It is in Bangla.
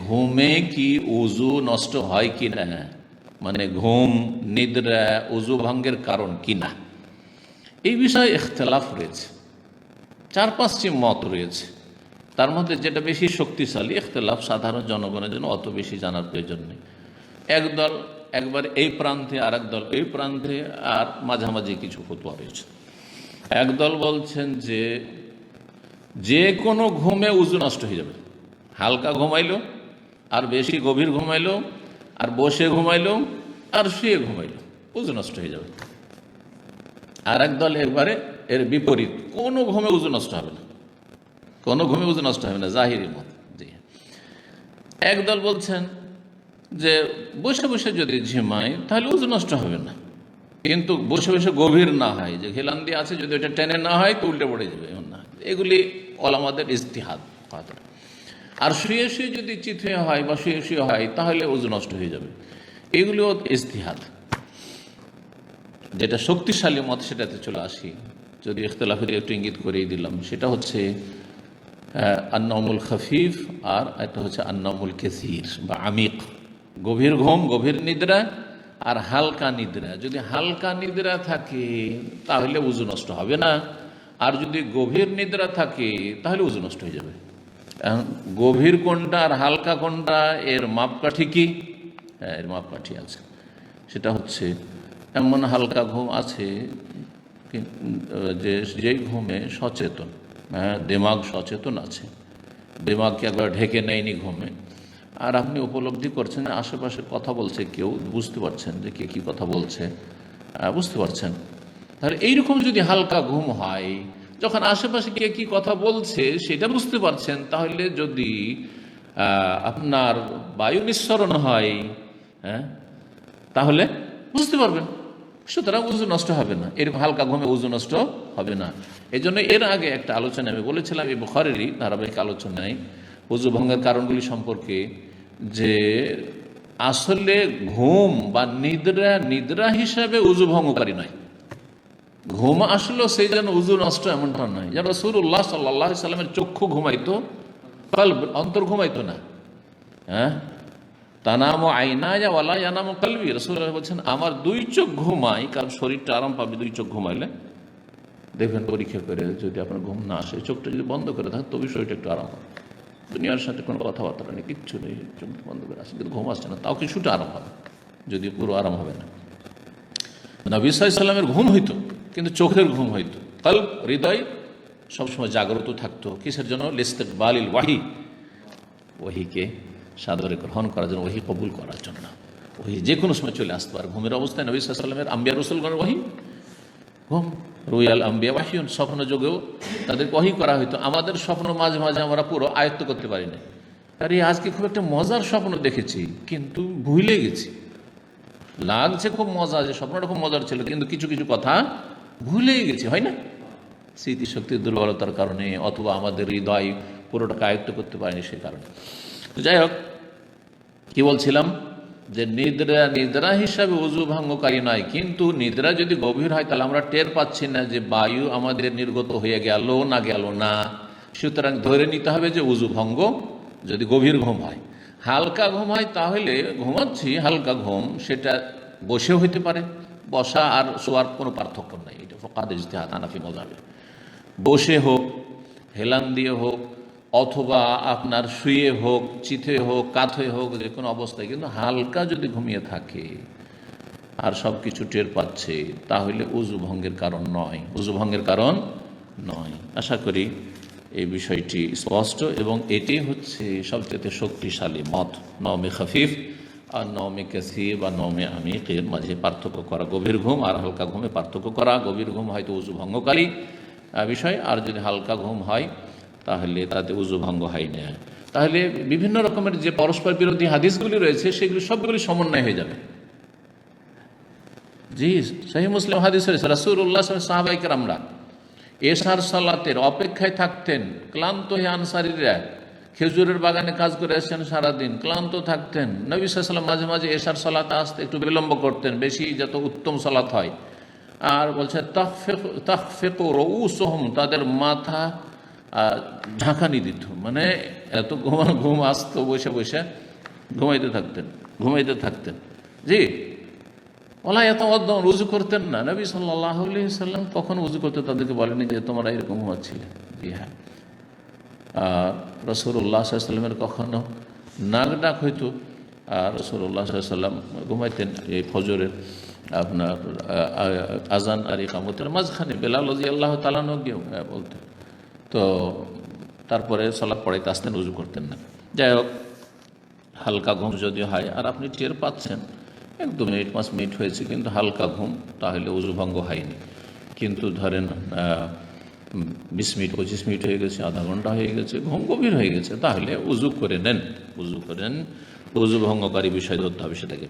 ঘুমে কি উজু নষ্ট হয় কি না, মানে ঘুম নিদ্রা উজু ভঙ্গের কারণ কি না, এই বিষয়ে ইখতিলাফ রয়েছে। 4-5টি মত রয়েছে। তার মধ্যে যেটা বেশি শক্তিশালী, ইখতিলাফ সাধারণ জনগণের জন্য অত বেশি জানার প্রয়োজন নেই। একদল একবার এই প্রান্তে, আর একদল এই প্রান্তে, আর মাঝামাঝি কিছু ফতোয়া রয়েছে। একদল বলছেন যে যে কোনো ঘুমে উজু নষ্ট হয়ে যাবে, হালকা ঘুমাইলো আর বেশি গভীর ঘুমাইলো আর বসে ঘুমাইলো আর শুয়ে ঘুমাইলো, উজু নষ্ট হয়ে যাবে। আর একদল একবারে এর বিপরীত, কোনো ঘুমে উজু নষ্ট হবে না, কোনো ঘুমে উজু নষ্ট হবে না, জাহিরি মত। জি, একদল বলছেন যে বসে বসে যদি ঝিমায় তাহলে উজু নষ্ট হবে না, কিন্তু বসে বসে গভীর না হয়, যে হেলান দিয়ে আছে যদি ওটা টেনে না হয় তো উল্টে পড়ে যাবে, এমন না। এগুলি ওলামাদের ইজতিহাদ। আর শুয়ে শুয়ে যদি চিত হয়ে হয় বা শুয়ে শুয়ে হয় তাহলে উজু নষ্ট হয়ে যাবে, এগুলিও ইজতিহাদ। যেটা শক্তিশালী মত সেটাতে চলে আসি, যদি ইখতিলাফের একটু ইঙ্গিত করেই দিলাম। সেটা হচ্ছে আন্নামুল খফিফ, আর একটা হচ্ছে আন্নামুল কাসীর বা আমিক। গভীর ঘুম, গভীর নিদ্রা, আর হালকা নিদ্রা। যদি হালকা নিদ্রা থাকে তাহলে উজু নষ্ট হবে না, আর যদি গভীর নিদ্রা থাকে তাহলে উজু নষ্ট হয়ে যাবে। গভীর কোনটা আর হালকা কোনটা, এর মাপকাঠি কি? হ্যাঁ, এর মাপকাঠি আছে। সেটা হচ্ছে এমন হালকা ঘুম আছে যে যেই ঘুমে সচেতন, হ্যাঁ, দিমাগ সচেতন আছে, দিমাগকে একবার ঢেকে নেয়নি ঘুমে, আর আপনি উপলব্ধি করছেন আশেপাশে কথা বলছে কেউ, বুঝতে পারছেন যে কে কী কথা বলছে, বুঝতে পারছেন। তাহলে এইরকম যদি হালকা ঘুম হয়, যখন আশেপাশে কে কী কথা বলছে সেটা বুঝতে পারছেন, তাহলে যদি আপনার বায়ু নিঃসরণ হয়, হ্যাঁ, তাহলে বুঝতে পারবেন। সুতরাং উজু নষ্ট হবে না, এরকম হালকা ঘুমে উজু নষ্ট হবে না। এই জন্য এর আগে একটা আলোচনা আমি বলেছিলাম, এই বুখারীরই ধারাবাহিক আলোচনায় উজু ভঙ্গের কারণগুলি সম্পর্কে, যে আসলে ঘুম বা নিদ্রা হিসাবে উজু ভঙ্গকারী নয়। ঘুম আসলে সেই জন্য উজু নষ্ট এমনটা নয়। যেন রাসূলুল্লাহ সাল্লাল্লাহু আলাইহি সাল্লামের চক্ষু ঘুমাইতো, কলব অন্তর ঘুমাইতো না। হ্যাঁ, তানামু আইনায়া ওয়ালা ইয়ানামু কলবি। রাসূলুল্লাহ বলছেন আমার দুই চোখ ঘুমায়, কারণ শরীরটা আরাম পাবে দুই চোখ ঘুমাইলে। দেখবেন পরীক্ষা করে, যদি আপনার ঘুম না আসে, চোখটা যদি বন্ধ করে থাকে তবে শরীরটা একটু আরাম হবে। দুনিয়ার সাথে কোনো কথাবার্তা নেই, কিচ্ছু নেই, চোখ বন্ধ করে আসে, কিন্তু ঘুম আসছে না, তাও কিছুটা আরাম হবে, যদি পুরো আরাম হবে না। নবী সাল্লাল্লাহু আলাইহি সাল্লামের ঘুম হইতো, কিন্তু চোখের ঘুম হইতো, কলব হৃদয় সবসময় জাগ্রত থাকতো। কিসের জন্য? লিস্তিকবালিল ওয়াহি, ওহিকে সাদরে গ্রহণ করার জন্য, ওহি কবুল করার জন্য। ওহি যে কোনো সময় চলে আসতে পারে। ঘুমের অবস্থায় নবী সাল্লাল্লাহু আলাইহি সাল্লামের আম্বিয়া রাসূলগণের ওহি, ঘুম রুয়াল আম্বিয়া ওয়াহিউন, স্বপ্ন যোগেও তাদের ওহি করা হইতো। আমাদের স্বপ্ন মাঝে মাঝে আমরা পুরো আয়ত্ত করতে পারি না। আরে আজকে খুব একটা মজার স্বপ্ন দেখেছি, কিন্তু ভুলে গেছি। লাগছে খুব মজা, যে স্বপ্নটা খুব মজার ছিল, কিন্তু কিছু কিছু কথা ভুলেই গেছি, হয় না? স্মৃতিশক্তির দুর্বলতার কারণে, অথবা আমাদের হৃদয় পুরোটা আয়ত্ত করতে পারেনি সেই কারণে। যাই হোক, কি বলছিলাম, যে নিদ্রা হিসাবে উজু ভঙ্গকারী নয়, কিন্তু নিদ্রা যদি গভীর হয় তাহলে আমরা টের পাচ্ছি না যে বায়ু আমাদের নির্গত হয়ে গেল না গেল না, সুতরাং ধরে নিতে হবে যে উজু ভঙ্গ যদি গভীর ঘুম হয়। হালকা ঘুম হয় তাহলে ঘুমাচ্ছি, হালকা ঘুম, সেটা বসেও হইতে পারে, বসা আর শোয়ার কোনো পার্থক্য নাই, এটা ফুকাহাদের ইজতিহাদ, হানাফি মাযহাবে। বসে হোক, হেলান দিয়ে হোক, অথবা আপনার শুয়ে হোক, চিথে হোক, কাঁথে হোক, যে কোনো অবস্থায়, কিন্তু হালকা যদি ঘুমিয়ে থাকে আর সব কিছু টের পাচ্ছে, তাহলে উজু ভঙ্গের কারণ নয়, উজু ভঙ্গের কারণ নয়। আশা করি এই বিষয়টি স্পষ্ট, এবং এটি হচ্ছে সবচেয়ে শক্তিশালী মত। নওমে খফিফ আর নওমে কাসীর বা নওমে আমিকের মাঝে পার্থক্য করা, গভীর ঘুম আর হালকা ঘুমে পার্থক্য করা। গভীর ঘুম হয়তো উজু ভঙ্গকারী বিষয়, আর যদি হালকা ঘুম হয় তাহলে তাতে উজু ভঙ্গ হয় না। তাহলে বিভিন্ন রকমের যে পরস্পর বিরোধী হাদিসগুলি রয়েছে সেগুলি সবগুলি সমন্বয় হয়ে যাবে। জি, সহিহ মুসলিম হাদিস রয়েছে, রাসূলুল্লাহ সাহাবায়ে কেরামরা এশার সালাতের অপেক্ষায় থাকতেন, ক্লান্ত হয়ে আনসারীরা খেজুরের বাগানে কাজ করে আসছেন সারাদিন, ক্লান্ত থাকতেন। নবী সাল্লাল্লাহু আলাইহি ওয়াসাল্লাম মাঝে মাঝে এশার সালাতে আসতে একটু বিলম্ব করতেন, বেশি যত উত্তম সালাত হয়। আর বলছে তাখফিকু রউসুহুম, তাদের মাথা ঝাঁকানি দিত, মানে এত ঘুম আসতো, বসে বসে ঘুমাইতে থাকতেন। জি, ওলা এত উজু করতেন না। নবী সাল্লাল্লাহু আলাইহি সাল্লাম কখন উজু করতে তাদেরকে বলেনি যে তোমরা এরকম ঘুমাচ্ছিলে। জি হ্যাঁ। আর রাসূলুল্লাহ সাল্লাল্লাহু আলাইহি ওয়াসাল্লামের কখনো নাক ডাক হইতো, আর রাসূলুল্লাহ সাল্লাল্লাহু আলাইহি ওয়াসাল্লাম ঘুমাইতেন এই ফজরের আপনার আজান আর ইকামতের মাঝখানে। বেলাল রাদিয়াল্লাহু তাআলা গিয়ে বলতেন, তো তারপরে সালাত পড়াইতে আসতেন, উজু করতেন না। যাই হোক, হালকা ঘুম যদি হয় আর আপনি টের পাচ্ছেন 1-2 মিনিট 5 মিনিট হয়েছে কিন্তু হালকা ঘুম, তাহলে উজু ভঙ্গ হয়নি। কিন্তু ধরেন 20 মিনিট 25 মিনিট হয়ে গেছে, আধা ঘন্টা হয়ে গেছে, ঘুম গভীর হয়ে গেছে, তাহলে উজু করে নেন। উজু ভঙ্গকারী বিষয় ধরতে হবে সেটাকে।